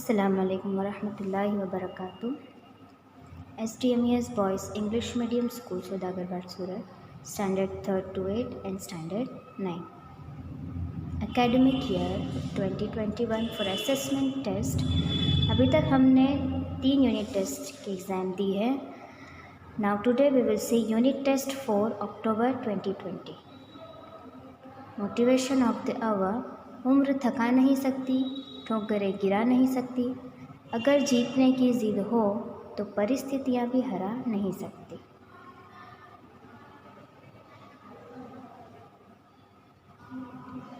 अस्सलाम वालेकुम वरहमतुल्लाहि वबरकातुहू। STMES Boys English Medium School Saudagarbagh Surat, standard 3rd to 8 and standard 9। Academic year 2021 for assessment test. अभी तक हमने 3 यूनिट टेस्ट की एग्ज़ाम दी है। Now today we will see unit test for October 2020। Motivation of the hour. उम्र थका नहीं सकती, ठोकरें गिरा नहीं सकती। अगर जीतने की जिद हो तो परिस्थितियां भी हरा नहीं सकती।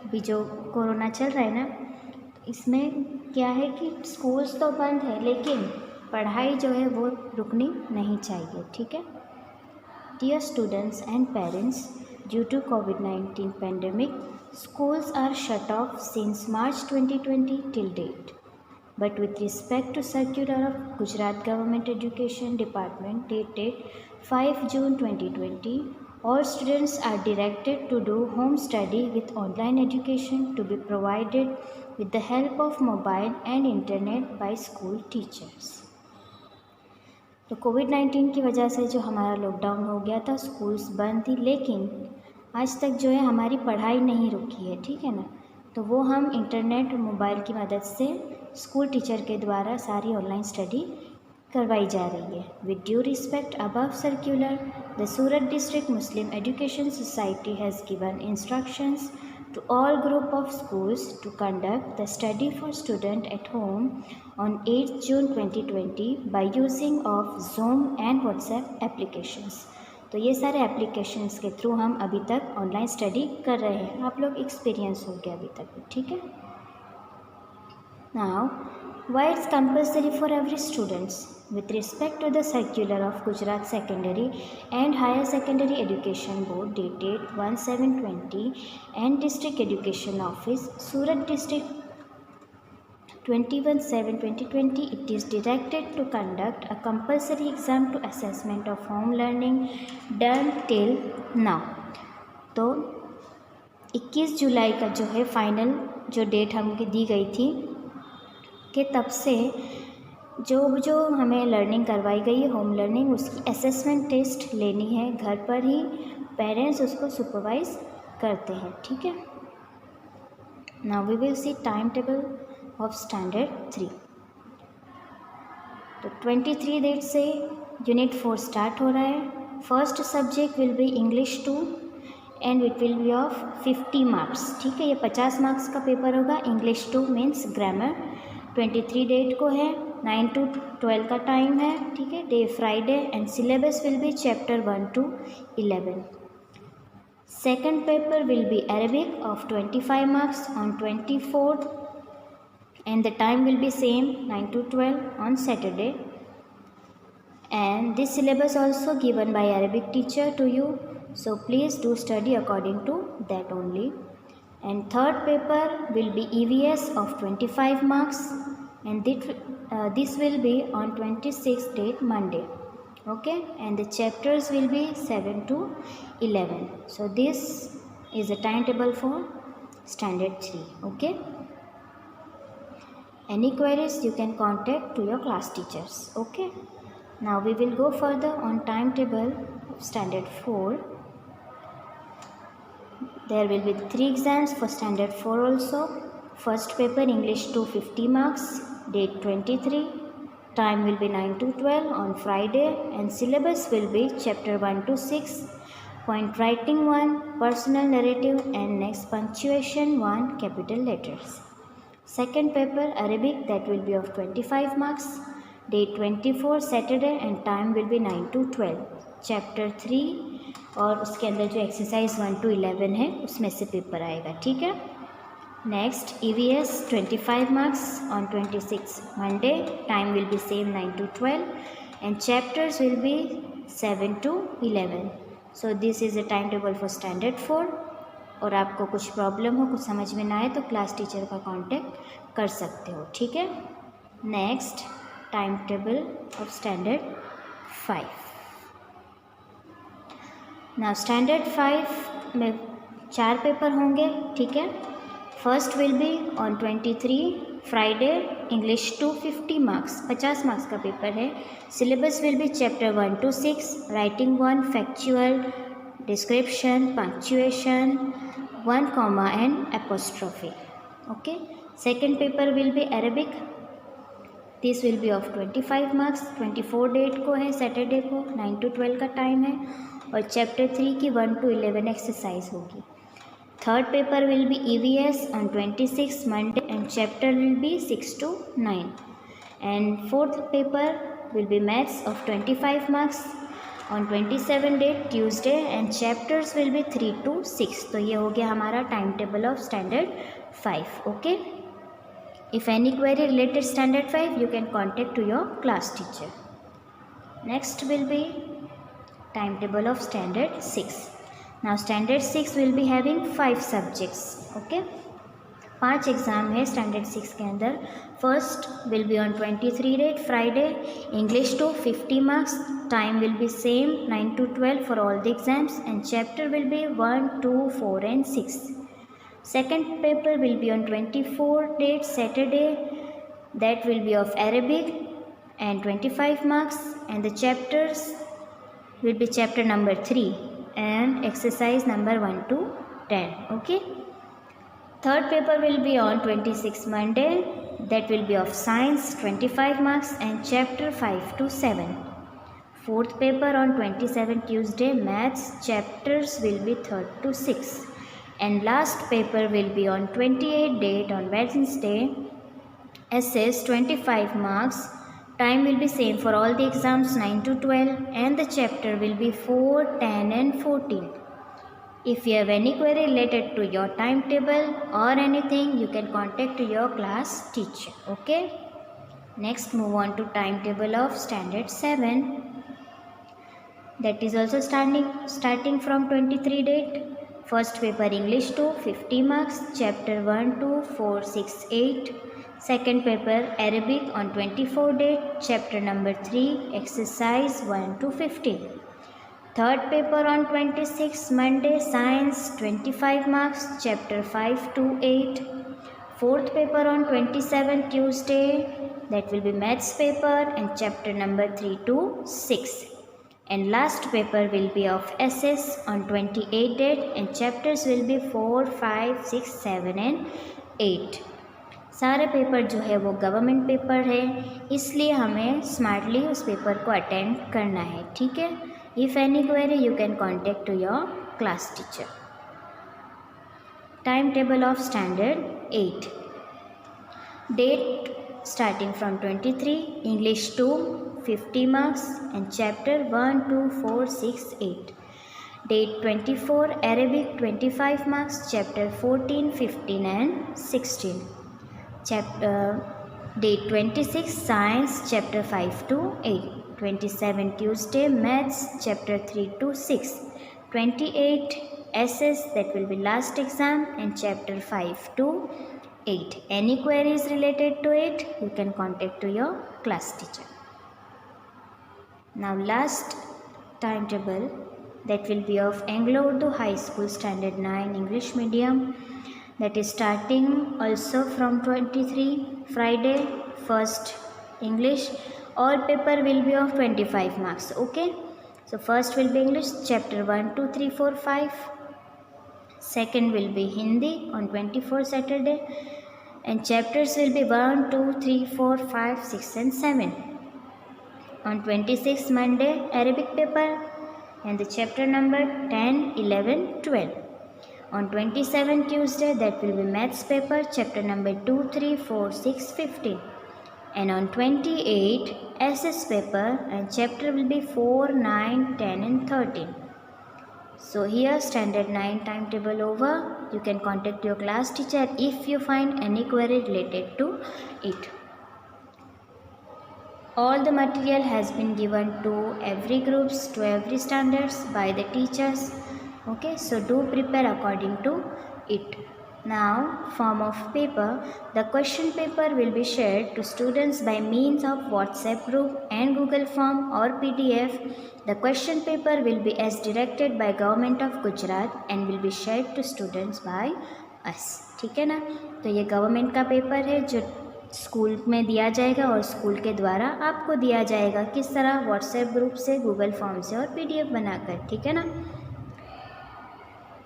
अभी जो कोरोना चल रहा है ना, इसमें क्या है कि स्कूल्स तो बंद है लेकिन पढ़ाई जो है वो रुकनी नहीं चाहिए। ठीक है। Dear students and parents, due to COVID-19 pandemic, schools are shut off since March 2020 till date. But with respect to circular of Gujarat Government Education Department dated 5 June 2020, all students are directed to do home study with online education to be provided with the help of mobile and internet by school teachers. तो कोविड-19 की वजह से जो हमारा lockdown हो गया था, schools बंद थी, लेकिन आज तक जो है हमारी पढ़ाई नहीं रुकी है। ठीक है ना। तो वो हम इंटरनेट और मोबाइल की मदद से स्कूल टीचर के द्वारा सारी ऑनलाइन स्टडी करवाई जा रही है। With due respect above circular, the Surat district Muslim education society has given instructions to all group of schools to conduct the study for student at home on 8 June 2020 by using of Zoom and WhatsApp applications। तो ये सारे applications के through हम अभी तक online study कर रहे हैं। आप लोग एक्सपीरियंस हो गया अभी तक। ठीक है। Now why it's compulsory for every students? With respect to the circular of Gujarat Secondary and Higher Secondary Education Board dated 1/7/20 and District Education Office, Surat District 21/7/2020, it is directed to conduct a compulsory exam to assessment of home learning done till now। तो 21 जुलाई का जो है final जो date हमको दी गई थी कि तब से जो हमें लर्निंग करवाई गई है होम लर्निंग, उसकी असेसमेंट टेस्ट लेनी है घर पर ही। पेरेंट्स उसको सुपरवाइज करते हैं। ठीक है। Now we will see time table of standard 3। तो 23 डेट से यूनिट 4 स्टार्ट हो रहा है। First subject will be English 2 and it will be of 50 marks. ठीक है। ये 50 मार्क्स का पेपर होगा। English 2 means grammar. 23 डेट को है। 9 to 12 का टाइम है। ठीक है। Day Friday and syllabus will be chapter 1 to 11। Second paper will B Arabic of 25 marks on 24th and the time will be same 9 to 12 on Saturday, and this syllabus also given by Arabic teacher to you, so please do study according to that only। And third paper will be EVS of 25 marks and this will be on 26th date Monday। Okay, and the chapters will be 7 to 11। So this is a timetable for standard 3। Okay, any queries you can contact to your class teachers। Okay, now we will go further on timetable of standard 4। There will be 3 exams for standard 4 also। First paper English 2 50 marks, date 23, time will be 9 to 12 on Friday, and syllabus will be chapter 1 to 6, point writing 1, personal narrative, and next punctuation 1, capital letters। Second paper Arabic, that will be of 25 marks, date 24 Saturday, and time will be 9 to 12, chapter 3, और उसके अंदर जो exercise 1 to 11 है उसमें से paper आएगा। ठीक है। Next EVS 25 marks on 26 Monday, time will be same 9 to 12 and chapters will B 7 to 11। So this is a time table for standard 4। और आपको कुछ प्रॉब्लम हो, कुछ समझ में ना आए तो क्लास टीचर का कांटेक्ट कर सकते हो। ठीक है। Next time table of standard 5। Now standard 5 में 4 पेपर होंगे। ठीक है। First will be on 23 Friday English 2 50 marks, 50 marks का पेपर है। Syllabus will be chapter 1 to 6, writing 1, factual, description, punctuation, 1 comma and apostrophe. Okay. Second paper will be Arabic. This will be of 25 marks, 24 date को है, Saturday को 9 to 12 का time है। और chapter 3 की 1 to 11 exercise होगी। Third paper will be EVS on 26 Monday and chapter will be 6 to 9। And fourth paper will be maths of 25 marks on 27 date Tuesday and chapters will be 3 to 6। तो ये हो गया हमारा time table of standard 5। Okay. If any query related standard 5, you can contact to your class teacher. Next will be timetable of standard 6. Now standard 6 will be having 5 subjects. Okay. 5 exam है standard 6 के अंदर। First will be on 23 date Friday, English 2 50 marks, time will be same 9 to 12 for all the exams and chapter will be 1, 2, 4 and 6. Second paper will be on 24 date Saturday, that will be of Arabic and 25 marks, and the chapters will be chapter number 3 and exercise number 1 to 10. Okay. Third paper will be on 26 Monday, that will be of science 25 marks and chapter 5 to 7. Fourth paper on 27 Tuesday, maths, chapters will be 3rd to 6. And last paper will be on 28 date on Wednesday, SS 25 marks, time will be same for all the exams 9 to 12 and the chapter will be 4, 10 and 14. If you have any query related to your timetable or anything, you can contact to your class teacher. Okay. Next move on to timetable of standard 7, that is also starting from 23 date. First paper English 2 50 marks, chapter 1, 2, 4, 6, 8. Second paper Arabic on 24 date, chapter number 3, exercise 1 to 15. Third paper on 26 Monday, science 25 marks, chapter 5 to 8. Fourth paper on 27 Tuesday, that will be maths paper and chapter number 3 to 6. And last paper will be of SS on 28 date and chapters will be 4, 5, 6, 7 and 8. सारे paper जो है वो government paper है, इसलिए हमें smartly उस paper को attend करना है। ठीक है। If any query you can contact to your class teacher. Time table of standard 8, date starting from 23, English 2 50 marks and chapter 1, 2, 4, 6, 8. Date 24, Arabic 25 marks, chapter 14, 15 and 16. Date 26, Science, chapter 5 to 8. 27 Tuesday, Maths, chapter 3 to 6. 28 SS, that will be last exam, and chapter 5 to 8. Any queries related to it, you can contact to your class teacher. Now last timetable, that will be of Anglo-Urdu High School Standard 9 English Medium, that is starting also from 23 Friday. First English, all paper will be of 25 marks. Okay. So first will be English chapter 1, 2, 3, 4, 5. Second will be Hindi on 24 Saturday and chapters will be 1, 2, 3, 4, 5, 6 and 7. On 26 Monday, Arabic paper and the chapter number 10, 11, 12. On 27 Tuesday, that will be maths paper, chapter number 2, 3, 4, 6, 15. And on 28 SS paper and chapter will be 4, 9, 10 and 13. So here standard 9 timetable over. You can contact your class teacher if you find any query related to it. All the material has been given to every groups, to every standards by the teachers. Okay, so do prepare according to it. Now, form of paper. The question paper will be shared to students by means of WhatsApp group and Google Form or PDF. The question paper will be as directed by Government of Gujarat and will be shared to students by us. ठीक है ना। तो ये government का paper है जो school में दिया जाएगा और स्कूल के द्वारा आपको दिया जाएगा। किस तरह? व्हाट्सएप ग्रुप से, गूगल फॉर्म से और PDF बनाकर, ठीक है ना।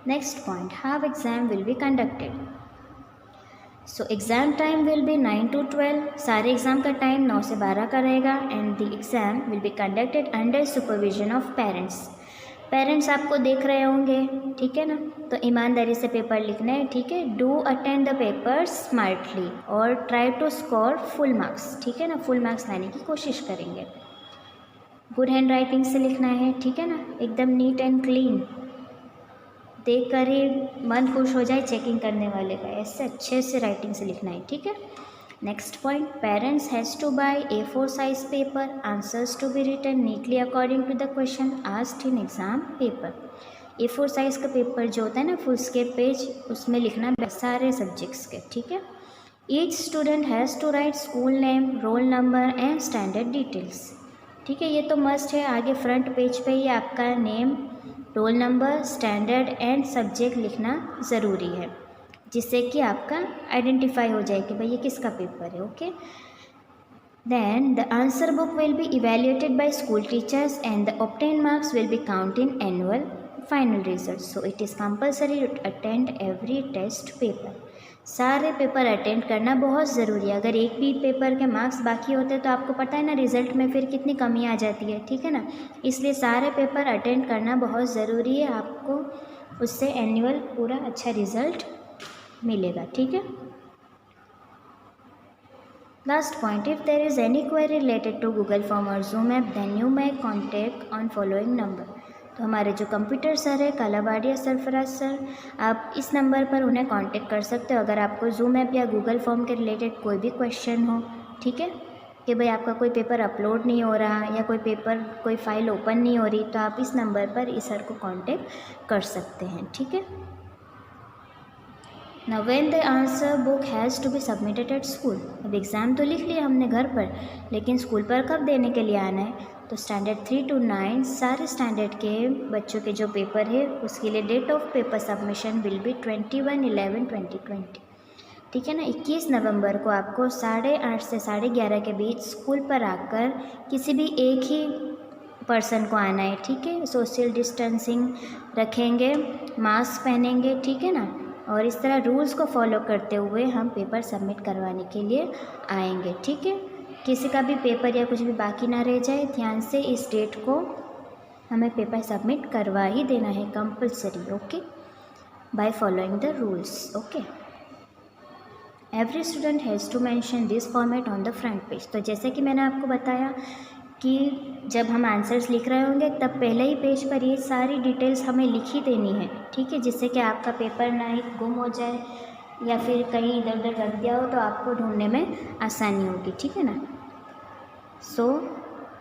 Next point, how exam will be conducted. So exam time will B 9 to 12। सारे एग्ज़ाम का टाइम 9 से 12 का रहेगा। And the exam will be conducted under supervision of parents. Parents आपको देख रहे होंगे, ठीक है ना, तो ईमानदारी से पेपर लिखना है, ठीक है। Do attend the paper smartly और try to score full marks, ठीक है ना, फुल मार्क्स लाने की कोशिश करेंगे। गुड हैंड राइटिंग से लिखना है, ठीक है ना, एकदम नीट एंड क्लीन, देख कर ही मन खुश हो जाए चेकिंग करने वाले का, ऐसे अच्छे से राइटिंग से लिखना है, ठीक है। Next point, parents has to buy A4 size paper, answers to be written neatly according to the question asked in exam paper. A4 size का पेपर जो होता है ना, फुल स्केप पेज, उसमें लिखना सारे सब्जेक्ट्स के, ठीक है। Each student has to write school name, roll number and standard details, ठीक है, ये तो मस्ट है। आगे फ्रंट पेज पे ही आपका name, roll number, standard and subject लिखना ज़रूरी है, जिससे कि आपका आइडेंटिफाई हो जाए कि भाई ये किसका पेपर है, okay. Then the answer book will be evaluated by school teachers and the obtain marks will be count in annual final result. So it is compulsory to attend every test paper. सारे paper attend करना बहुत ज़रूरी है। अगर एक भी paper के marks बाकी होते हैं तो आपको पता है ना रिज़ल्ट में फिर कितनी कमी आ जाती है, ठीक है ना। इसलिए सारे पेपर अटेंड करना बहुत ज़रूरी है, आपको उससे एनुअल पूरा अच्छा रिज़ल्ट मिलेगा, ठीक है। Last point, if there is any query related to Google form और Zoom app then you may contact on following number. तो हमारे जो कंप्यूटर सर है कालावाड़िया सरफराज सर, आप इस नंबर पर उन्हें कांटेक्ट कर सकते हो अगर आपको जूम ऐप या गूगल फॉर्म के रिलेटेड कोई भी क्वेश्चन हो, ठीक है, कि भाई आपका कोई पेपर अपलोड नहीं हो रहा या कोई फाइल ओपन नहीं हो रही, तो आप इस नंबर पर इस सर को कांटेक्ट कर सकते हैं, ठीक है। Now when the answer book has to be submitted at school, अब एग्ज़ाम तो लिख लिया हमने घर पर, लेकिन स्कूल पर कब देने के लिए आना है, तो स्टैंडर्ड 3 to 9 सारे स्टैंडर्ड के बच्चों के जो पेपर है उसके लिए date of paper submission will be 21/11/2020, ठीक है ना। 21 नवंबर को आपको 8:30 से 11:30 के बीच स्कूल पर आकर किसी भी एक ही पर्सन को आना है, ठीक है। सोशल डिस्टेंसिंग रखेंगे, मास्क पहनेंगे, ठीक है ना, और इस तरह रूल्स को फॉलो करते हुए हम पेपर सबमिट करवाने के लिए आएंगे, ठीक है। किसी का भी पेपर या कुछ भी बाकी ना रह जाए, ध्यान से इस डेट को हमें पेपर सबमिट करवा ही देना है compulsory, okay, by following the rules, okay. Every student has to mention this format on the front page. तो जैसे कि मैंने आपको बताया कि जब हम आंसर्स लिख रहे होंगे तब पहले ही पेज पर ये सारी डिटेल्स हमें लिख ही देनी है, ठीक है, जिससे कि आपका पेपर ना ही गुम हो जाए या फिर कहीं इधर उधर रख दिया हो तो आपको ढूंढने में आसानी होगी, ठीक है ना। So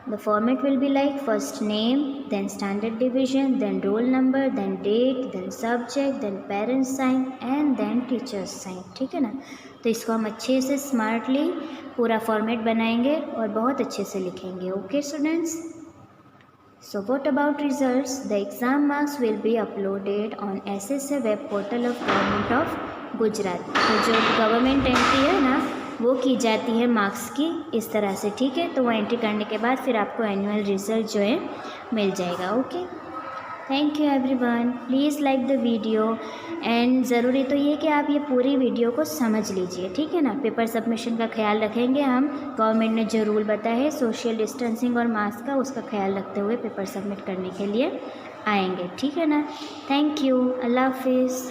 the format will be like first name, then standard division, then roll number, then date, then subject, then parents sign and then teachers sign, ठीक है ना। तो इसको हम अच्छे से स्मार्टली पूरा फॉर्मेट बनाएंगे और बहुत अच्छे से लिखेंगे, okay students. So what about results, the exam marks will be uploaded on SSA web portal of government of Gujarat. तो जो गवर्नमेंट एंट्री है ना वो की जाती है मार्क्स की इस तरह से, ठीक है। तो वो एंट्री करने के बाद फिर आपको एनुअल रिजल्ट जो है मिल जाएगा, okay. Thank you everyone, please like the video and ज़रूरी तो ये कि आप ये पूरी वीडियो को समझ लीजिए, ठीक है ना। पेपर सबमिशन का ख्याल रखेंगे हम, गवर्नमेंट ने जो रूल बताया है सोशल डिस्टेंसिंग और मास्क का, उसका ख्याल रखते हुए पेपर सबमिट करने के लिए आएंगे, ठीक है ना। थैंक यू, अल्लाह हाफिज़।